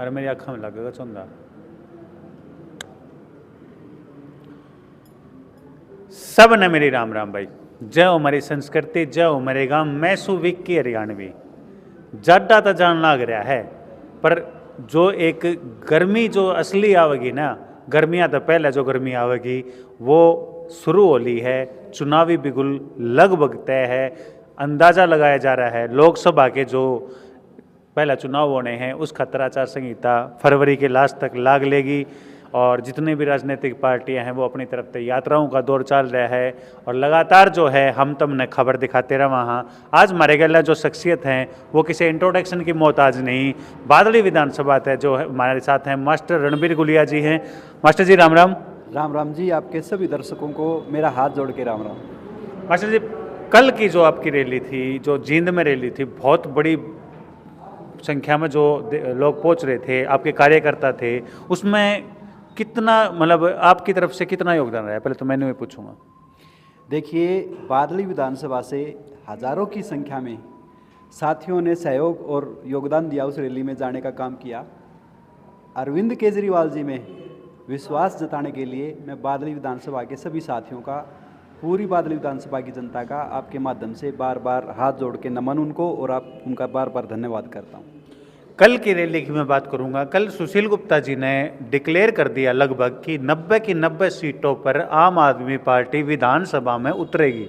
और मेरी आँखों में लगेगा चंदा। सब ने मेरी राम राम भाई। जय हो हमारी संस्कृति, जय हो हमारे गांव। मैं सु विक्की हरियाणवी। जाडा तो जान लाग रहा है, पर जो एक गर्मी जो असली आवेगी ना, गर्मियाँ तो पहले जो गर्मी आवेगी वो शुरू होली है। चुनावी बिगुल लगभग तय है। अंदाज़ा लगाया जा रहा है लोकसभा के जो पहला चुनाव होने हैं उस खतरा आचार संहिता फरवरी के लास्ट तक लाग लेगी, और जितने भी राजनीतिक पार्टियां हैं वो अपनी तरफ से यात्राओं का दौर चल रहा है, और लगातार जो है हम तुमने खबर दिखाते रहा वहाँ। आज हमारे गले जो शख्सियत हैं वो किसी इंट्रोडक्शन की मोहताज नहीं। बादली विधानसभा है जो हमारे साथ हैं मास्टर रणबीर गुलिया जी हैं। मास्टर जी राम राम। राम राम जी, आपके सभी दर्शकों को मेरा हाथ जोड़ के राम राम। मास्टर जी, कल की जो आपकी रैली थी, जो जींद में रैली थी, बहुत बड़ी संख्या में जो लोग पहुंच रहे थे, आपके कार्यकर्ता थे, उसमें कितना मतलब आपकी तरफ से कितना योगदान रहा है, पहले तो मैंने भी पूछूंगा। देखिए, बादली विधानसभा से हजारों की संख्या में साथियों ने सहयोग और योगदान दिया, उस रैली में जाने का काम किया। अरविंद केजरीवाल जी में विश्वास जताने के लिए मैं बादली विधानसभा के सभी साथियों का, पूरी बादली विधानसभा की जनता का आपके माध्यम से बार बार हाथ जोड़ के नमन उनको, और आप उनका बार बार धन्यवाद करता हूँ। कल की रैली की मैं बात करूंगा। कल सुशील गुप्ता जी ने डिक्लेयर कर दिया लगभग कि 90 की 90 सीटों पर आम आदमी पार्टी विधानसभा में उतरेगी।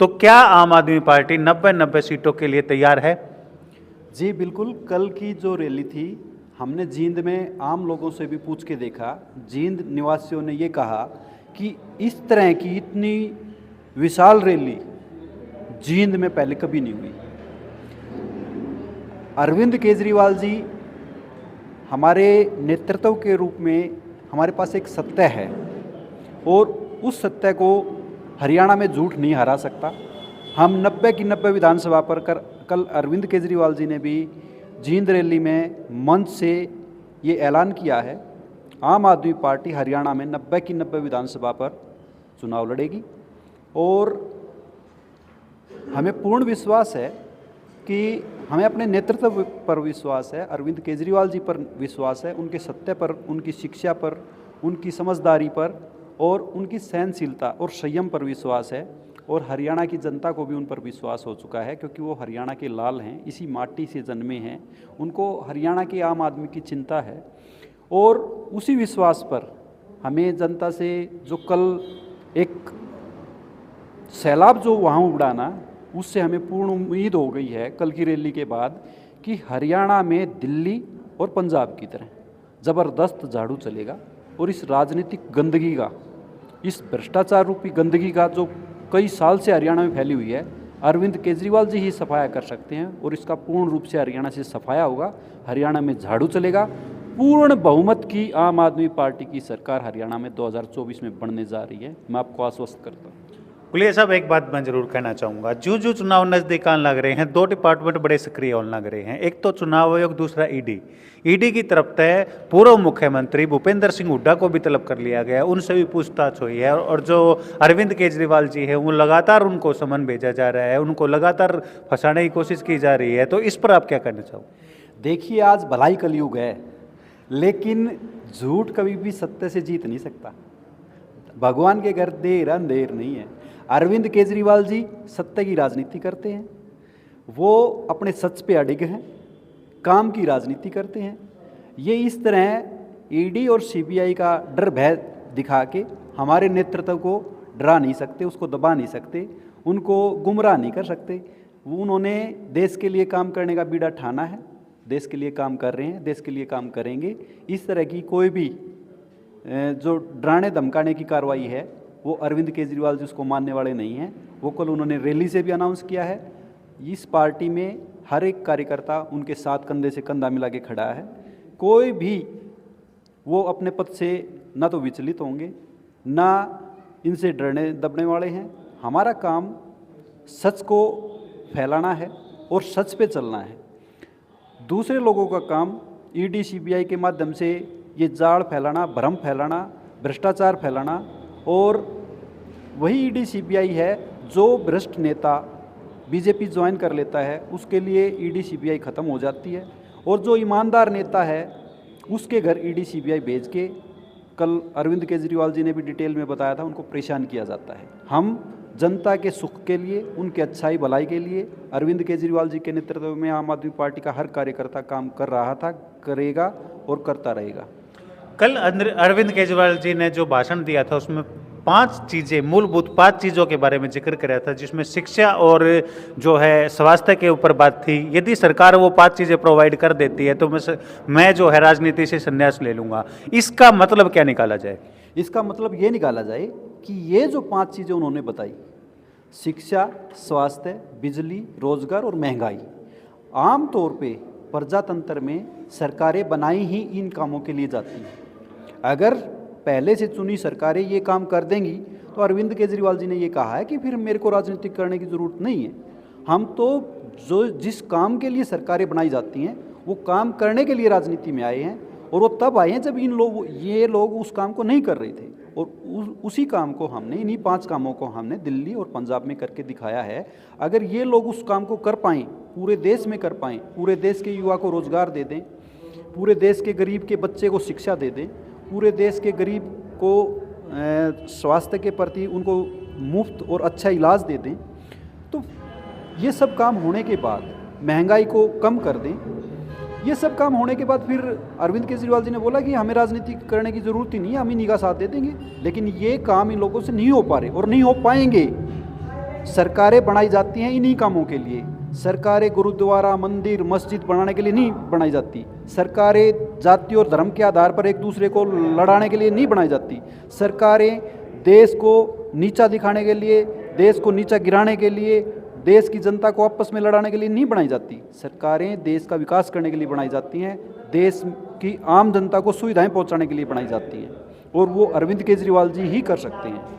तो क्या आम आदमी पार्टी 90 सीटों के लिए तैयार है? जी बिल्कुल। कल की जो रैली थी, हमने जींद में आम लोगों से भी पूछ के देखा। जींद निवासियों ने ये कहा कि इस तरह की इतनी विशाल रैली जींद में पहले कभी नहीं हुई। अरविंद केजरीवाल जी हमारे नेतृत्व के रूप में, हमारे पास एक सत्ता है और उस सत्ता को हरियाणा में झूठ नहीं हरा सकता। हम 90 की 90 विधानसभा पर कल अरविंद केजरीवाल जी ने भी जींद रैली में मंच से ये ऐलान किया है, आम आदमी पार्टी हरियाणा में 90 की 90 विधानसभा पर चुनाव लड़ेगी। और हमें पूर्ण विश्वास है कि हमें अपने नेतृत्व पर विश्वास है, अरविंद केजरीवाल जी पर विश्वास है, उनके सत्य पर, उनकी शिक्षा पर, उनकी समझदारी पर और उनकी सहनशीलता और संयम पर विश्वास है। और हरियाणा की जनता को भी उन पर विश्वास हो चुका है, क्योंकि वो हरियाणा के लाल हैं, इसी माटी से जन्मे हैं, उनको हरियाणा के आम आदमी की चिंता है। और उसी विश्वास पर हमें जनता से जो कल एक सैलाब जो वहाँ उड़ाना, उससे हमें पूर्ण उम्मीद हो गई है कल की रैली के बाद कि हरियाणा में दिल्ली और पंजाब की तरह ज़बरदस्त झाड़ू चलेगा। और इस राजनीतिक गंदगी का, इस भ्रष्टाचार रूपी गंदगी का जो कई साल से हरियाणा में फैली हुई है, अरविंद केजरीवाल जी ही सफाया कर सकते हैं। और इसका पूर्ण रूप से हरियाणा से सफाया होगा, हरियाणा में झाड़ू चलेगा। पूर्ण बहुमत की आम आदमी पार्टी की सरकार हरियाणा में 2024 में बनने जा रही है, मैं आपको आश्वस्त करता हूँ। गुलिया साहब, एक बात मैं जरूर कहना चाहूँगा। जो जो चुनाव नज़दीक आने लग रहे हैं, दो डिपार्टमेंट बड़े सक्रिय होने लग रहे हैं। एक तो चुनाव आयोग, दूसरा ईडी। ईडी की तरफ से पूर्व मुख्यमंत्री भूपेंद्र सिंह हुड्डा को भी तलब कर लिया गया, उनसे भी पूछताछ हुई है। और जो अरविंद केजरीवाल जी है, वो लगातार उनको समन भेजा जा रहा है, उनको लगातार फंसाने की कोशिश की जा रही है। तो इस पर आप क्या कहना चाहोगे? देखिए, आज भलाई कलयुग है, लेकिन झूठ कभी भी सत्य से जीत नहीं सकता। भगवान के घर देर अंधेर नहीं है। अरविंद केजरीवाल जी सत्य की राजनीति करते हैं, वो अपने सच पे अडिग हैं, काम की राजनीति करते हैं। ये इस तरह ईडी और सीबीआई का डर भय दिखा के हमारे नेतृत्व को डरा नहीं सकते, उसको दबा नहीं सकते, उनको गुमराह नहीं कर सकते। उन्होंने देश के लिए काम करने का बीड़ा ठाना है, देश के लिए काम कर रहे हैं, देश के लिए काम करेंगे। इस तरह की कोई भी जो डराने धमकाने की कार्रवाई है, वो अरविंद केजरीवाल जी उसको मानने वाले नहीं हैं। वो कल उन्होंने रैली से भी अनाउंस किया है, इस पार्टी में हर एक कार्यकर्ता उनके साथ कंधे से कंधा मिला के खड़ा है। कोई भी वो अपने पद से ना तो विचलित होंगे, ना इनसे डरने दबने वाले हैं। हमारा काम सच को फैलाना है और सच पे चलना है। दूसरे लोगों का काम ईडी सीबीआई के माध्यम से ये जाल फैलाना, भ्रम फैलाना, भ्रष्टाचार फैलाना। और वही ईडी सीबीआई है जो भ्रष्ट नेता बीजेपी ज्वाइन कर लेता है, उसके लिए ईडी सीबीआई ख़त्म हो जाती है। और जो ईमानदार नेता है, उसके घर ईडी सीबीआई भेज के, कल अरविंद केजरीवाल जी ने भी डिटेल में बताया था, उनको परेशान किया जाता है। हम जनता के सुख के लिए, उनके अच्छाई भलाई के लिए अरविंद केजरीवाल जी के नेतृत्व में आम आदमी पार्टी का हर कार्यकर्ता काम कर रहा था, करेगा और करता रहेगा। कल अरविंद केजरीवाल जी ने जो भाषण दिया था उसमें 5 चीज़ें, मूलभूत 5 चीज़ों के बारे में जिक्र कराया था, जिसमें शिक्षा और जो है स्वास्थ्य के ऊपर बात थी। यदि सरकार वो 5 चीज़ें प्रोवाइड कर देती है तो मैं जो है राजनीति से संन्यास ले लूँगा। इसका मतलब क्या निकाला जाए? इसका मतलब ये निकाला जाए कि ये जो 5 चीज़ें उन्होंने बताई, शिक्षा, स्वास्थ्य, बिजली, रोजगार और महंगाई, आम तौर पे प्रजातंत्र में सरकारें बनाई ही इन कामों के लिए जाती हैं। अगर पहले से चुनी सरकारें ये काम कर देंगी तो अरविंद केजरीवाल जी ने ये कहा है कि फिर मेरे को राजनीति करने की ज़रूरत नहीं है। हम तो जो जिस काम के लिए सरकारें बनाई जाती हैं वो काम करने के लिए राजनीति में आए हैं, और वो तब आए हैं जब ये लोग उस काम को नहीं कर रहे थे। और उसी काम को हमने, इन्हीं 5 कामों को हमने दिल्ली और पंजाब में करके दिखाया है। अगर ये लोग उस काम को कर पाएँ, पूरे देश में कर पाएँ, पूरे देश के युवा को रोज़गार दे दें, पूरे देश के गरीब के बच्चे को शिक्षा दे दें, पूरे देश के गरीब को स्वास्थ्य के प्रति उनको मुफ्त और अच्छा इलाज दे दें, तो ये सब काम होने के बाद, महंगाई को कम कर दें, ये सब काम होने के बाद फिर अरविंद केजरीवाल जी ने बोला कि हमें राजनीति करने की ज़रूरत ही नहीं है, हम इन्हीं का साथ दे देंगे। लेकिन ये काम इन लोगों से नहीं हो पा रहे और नहीं हो पाएंगे। सरकारें बनाई जाती हैं इन्हीं कामों के लिए। सरकारें गुरुद्वारा, मंदिर, मस्जिद बनाने के लिए नहीं बनाई जाती। सरकारें जाति और धर्म के आधार पर एक दूसरे को लड़ाने के लिए नहीं बनाई जाती। सरकारें देश को नीचा दिखाने के लिए, देश को नीचा गिराने के लिए, देश की जनता को आपस में लड़ाने के लिए नहीं बनाई जाती। सरकारें देश का विकास करने के लिए बनाई जाती हैं, देश की आम जनता को सुविधाएं पहुंचाने के लिए बनाई जाती हैं, और वो अरविंद केजरीवाल जी ही कर सकते हैं।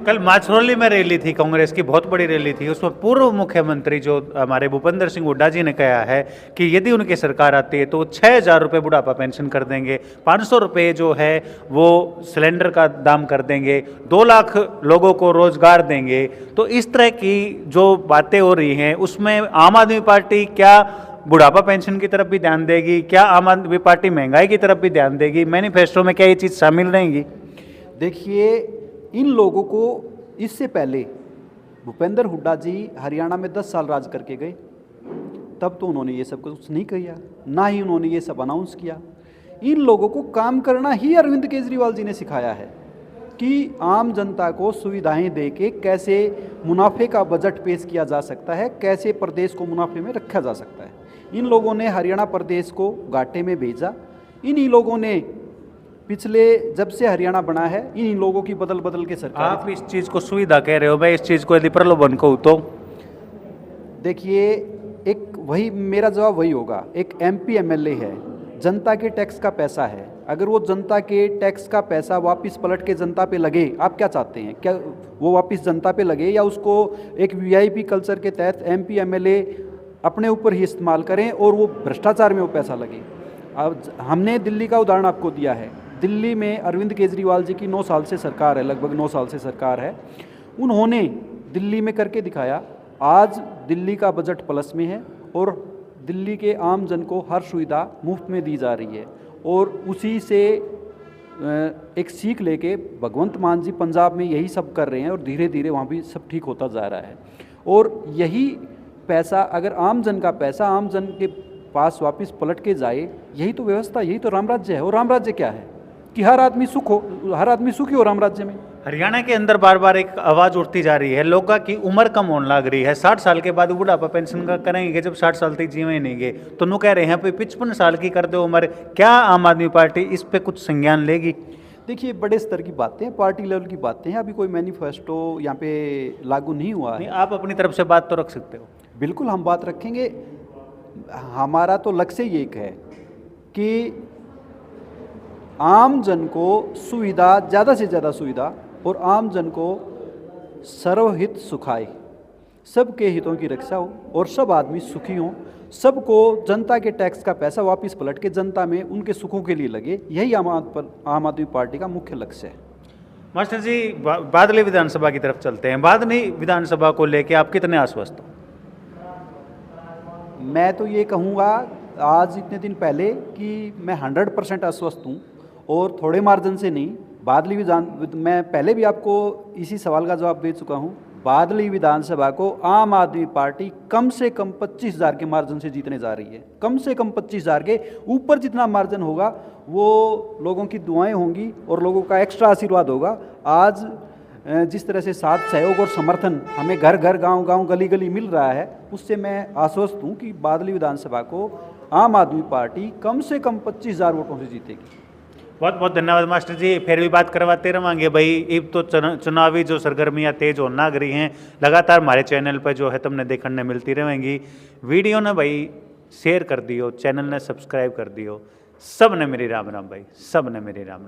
कल माछरौली में रैली थी, कांग्रेस की बहुत बड़ी रैली थी। उसमें पूर्व मुख्यमंत्री जो हमारे भूपेंद्र सिंह हुड्डा जी ने कहा है कि यदि उनकी सरकार आती है तो 6,000 रुपये बुढ़ापा पेंशन कर देंगे, 500 रुपये जो है वो सिलेंडर का दाम कर देंगे, 2 लाख लोगों को रोजगार देंगे। तो इस तरह की जो बातें हो रही हैं उसमें आम आदमी पार्टी क्या बुढ़ापा पेंशन की तरफ भी ध्यान देगी? क्या आम आदमी पार्टी महंगाई की तरफ भी ध्यान देगी? मैनिफेस्टो में क्या ये चीज़ शामिल रहेंगी? देखिए, इन लोगों को इससे पहले भूपेंद्र हुड्डा जी हरियाणा में 10 साल राज करके गए, तब तो उन्होंने ये सब कुछ नहीं किया, ना ही उन्होंने ये सब अनाउंस किया। इन लोगों को काम करना ही अरविंद केजरीवाल जी ने सिखाया है कि आम जनता को सुविधाएं देके कैसे मुनाफे का बजट पेश किया जा सकता है, कैसे प्रदेश को मुनाफे में रखा जा सकता है। इन लोगों ने हरियाणा प्रदेश को घाटे में भेजा। इन्हीं लोगों ने पिछले, जब से हरियाणा बना है, इन लोगों की बदल बदल के सरकार। आप इस चीज़ को सुविधा कह रहे हो, मैं इस चीज़ को यदि प्रलोभन कहूँ तो? देखिए, एक वही मेरा जवाब वही होगा। एक एमपी एमएलए है, जनता के टैक्स का पैसा है, अगर वो जनता के टैक्स का पैसा वापस पलट के जनता पे लगे, आप क्या चाहते हैं? क्या वो वापस जनता पे लगे, या उसको एक वीआईपी कल्चर के तहत एमपी एमएलए अपने ऊपर ही इस्तेमाल करें और वो भ्रष्टाचार में वो पैसा लगे? अब हमने दिल्ली का उदाहरण आपको दिया है। दिल्ली में अरविंद केजरीवाल जी की 9 साल से सरकार है, लगभग 9 साल से सरकार है। उन्होंने दिल्ली में करके दिखाया। आज दिल्ली का बजट प्लस में है और दिल्ली के आम जन को हर सुविधा मुफ्त में दी जा रही है। और उसी से एक सीख लेके भगवंत मान जी पंजाब में यही सब कर रहे हैं और धीरे धीरे वहाँ भी सब ठीक होता जा रहा है। और यही पैसा, अगर आम जन का पैसा आम जन के पास वापस पलट के जाए, यही तो व्यवस्था, यही तो राम राज्य है। और राम राज्य क्या है कि हर आदमी सुख हो, हर आदमी सुखी हो राम राज्य में। हरियाणा के अंदर बार बार एक आवाज़ उठती जा रही है, लोगों की उम्र कम होने लग रही है। 60 साल के बाद बुढ़ापा पेंशन का करेंगे जब 60 साल तक जीवे नहीं गए, तो नु कह रहे हैं 55 साल की कर दो उम्र। क्या आम आदमी पार्टी इस पे कुछ संज्ञान लेगी? देखिए, बड़े स्तर की बातें हैं, पार्टी लेवल की बातें हैं। अभी कोई मैनिफेस्टो यहाँ पे लागू नहीं हुआ है। आप अपनी तरफ से बात तो रख सकते हो। बिल्कुल हम बात रखेंगे। हमारा तो लक्ष्य ये एक है कि आम जन को सुविधा, ज़्यादा से ज़्यादा सुविधा, और आम जन को सर्वहित सुखाए, सबके हितों की रक्षा हो और सब आदमी सुखी हों। सबको जनता के टैक्स का पैसा वापस पलट के जनता में उनके सुखों के लिए लगे, यही आम आदमी पार्टी का मुख्य लक्ष्य है। मास्टर जी, बादली विधानसभा की तरफ चलते हैं। बादली विधानसभा को लेके आप कितने आश्वस्त हो? मैं तो ये कहूँगा, आज इतने दिन पहले कि मैं 100% आश्वस्त हूँ और थोड़े मार्जिन से नहीं। बादली विधान मैं पहले भी आपको इसी सवाल का जवाब दे चुका हूँ। बादली विधानसभा को आम आदमी पार्टी कम से कम 25,000 के मार्जिन से जीतने जा रही है। कम से कम 25,000 के ऊपर जितना मार्जिन होगा वो लोगों की दुआएं होंगी और लोगों का एक्स्ट्रा आशीर्वाद होगा। आज जिस तरह से साथ सहयोग और समर्थन हमें घर घर गांव गांव गली गली मिल रहा है, उससे मैं आश्वस्त हूं कि बादली विधानसभा को आम आदमी पार्टी कम से कम 25,000 वोटों से जीतेगी। बहुत बहुत धन्यवाद मास्टर जी। फिर भी बात करवाते रहेंगे भाई। अब तो चुनावी जो सरगर्मियाँ तेज होना लग रही हैं, लगातार हमारे चैनल पर जो है तुमने देखने मिलती रहेंगी। वीडियो ने भाई शेयर कर दियो, चैनल ने सब्सक्राइब कर दियो। सब ने मेरी राम राम भाई, सब ने मेरी राम राम।